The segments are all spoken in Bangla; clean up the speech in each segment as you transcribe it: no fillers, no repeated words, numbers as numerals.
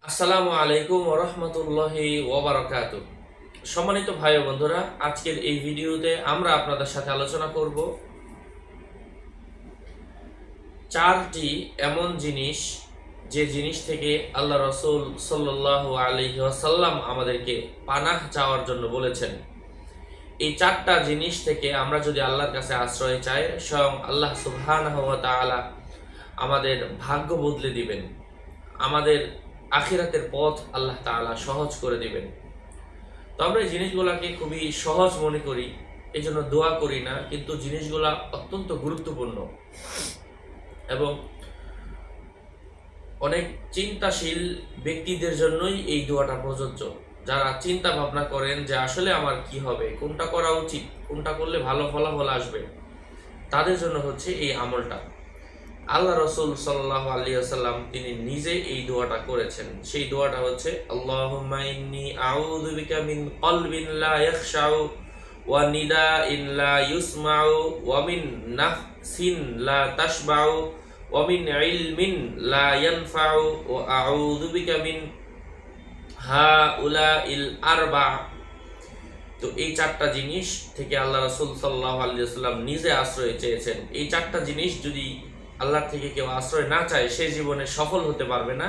আসসালামু আলাইকুম ওয়া রাহমাতুল্লাহি ওয়া বারাকাতুহু। সম্মানিত ভাই ও বন্ধুরা, আজকের এই ভিডিওতে আমরা আপনাদের সাথে আলোচনা করব চারটি এমন জিনিস যে জিনিস থেকে আল্লাহ রাসূল সাল্লাল্লাহু আলাইহি ওয়াসাল্লাম আমাদেরকে পানাহ চাওয়ার জন্য বলেছেন। এই চারটা জিনিস থেকে আমরা যদি আল্লাহর কাছে আশ্রয় চাই, স্বয়ং আল্লাহ সুবহানাহু ওয়া তাআলা আমাদের ভাগ্য বদলে দিবেন, আমাদের আখিরাতের পথ আল্লাহ তাআলা সহজ করে দিবেন। তো আমরা এই জিনিসগুলোকে খুবই সহজ মনে করি, এই জন্য দোয়া করি না, কিন্তু জিনিসগুলা অত্যন্ত গুরুত্বপূর্ণ এবং অনেক চিন্তাশীল ব্যক্তিদের জন্যই এই দোয়াটা প্রযোজ্য। যারা চিন্তা ভাবনা করেন যে আসলে আমার কি হবে, কোনটা করা উচিত, কোনটা করলে ভালো ফলাফল আসবে, তাদের জন্য হচ্ছে এই আমলটা। আল্লাহ রাসূল সাল্লাল্লাহু আলাইহি ওয়াসাল্লাম তিনি নিজে এই দোয়াটা করেছেন। সেই দোয়াটা হচ্ছে আল্লাহুম্মা ইন্নী আউযু বিকা মিন কলবিন লা ইয়াখশাউ ওয়া নিদাইন লা ইউসমাউ ওয়া মিন নাফসিন লা তাশবাউ ওয়া মিন ইলমিন লা ইয়ানফাউ ওয়া আউযু বিকা মিন হাউলাইল আরবা। তো এই চারটা জিনিস থেকে আল্লাহ রাসূল সাল্লাল্লাহু আলাইহি ওয়াসাল্লাম নিজে আশ্রয় চেয়েছেন। এই চারটা জিনিস যদি আল্লাহর থেকে কেউ আশ্রয় না চায়, সে জীবনে সফল হতে পারবে না,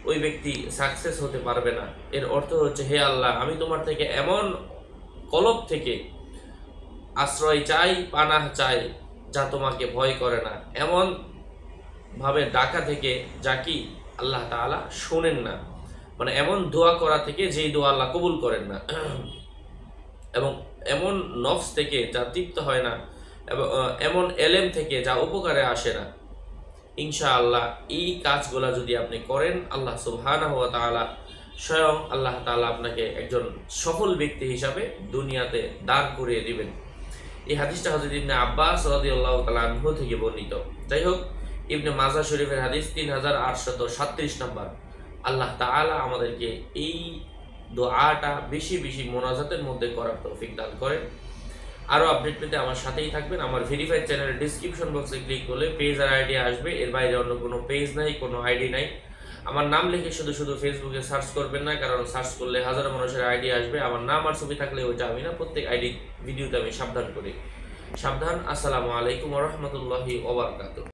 ওই ব্যক্তি সাকসেস হতে পারবে না। এর অর্থ হচ্ছে, হে আল্লাহ, আমি তোমার থেকে এমন কলব থেকে আশ্রয় চাই, পানাহ চাই যা তোমাকে ভয় করে না, এমন ভাবে ডাকা থেকে যা কি আল্লাহ তাআলা শোনেন না, মানে এমন দোয়া করা থেকে যেই দোয়া আল্লাহ কবুল করেন না, এবং এমন নফস থেকে যা তৃপ্ত হয় না, এবং এমন এলেম থেকে যা উপকারে আসে না। ইনশাআল্লাহ এই কাজগুলা যদি আপনি করেন, আল্লাহ সুবহানাহু ওয়া তাআলা স্বয়ং আল্লাহ তাআলা আপনাকে একজন সফল ব্যক্তি হিসাবে দুনিয়াতে দাঁড় করিয়ে দিবেন। এই হাদিসটা হযরত ইবনে আব্বাস রাদিয়াল্লাহু তাআলা আনহু থেকে বর্ণিত। যাই হোক, ইবনে মাজাহ শরীফের হাদিস 3837 নম্বর। আল্লাহ তাআলা আমাদেরকে এই দোয়াটা বেশি বেশি মোনাজাতের মধ্যে করার তৌফিক দান করেন। আরও আপডেট পেতে আমার সাথেই থাকবেন। আমার ভেরিফাইড চ্যানেলের ডিসক্রিপশন বক্সে ক্লিক করলে পেজ আর আইডি আসবে, এর বাইরে অন্য কোনো পেজ নাই, কোনো আইডি নাই। আমার নাম লিখে শুধু শুধু ফেসবুকে সার্চ করবেন না, কারণ সার্চ করলে হাজারো মানুষের আইডি আসবে। আমার নাম আর ছবি থাকলে ওইটা আমি না, প্রত্যেক আইডি ভিডিওতে আমি সাবধান করি। সাবধান। আসসালামু আলাইকুম ওয়া রাহমাতুল্লাহি ওয়া বারাকাতুহু।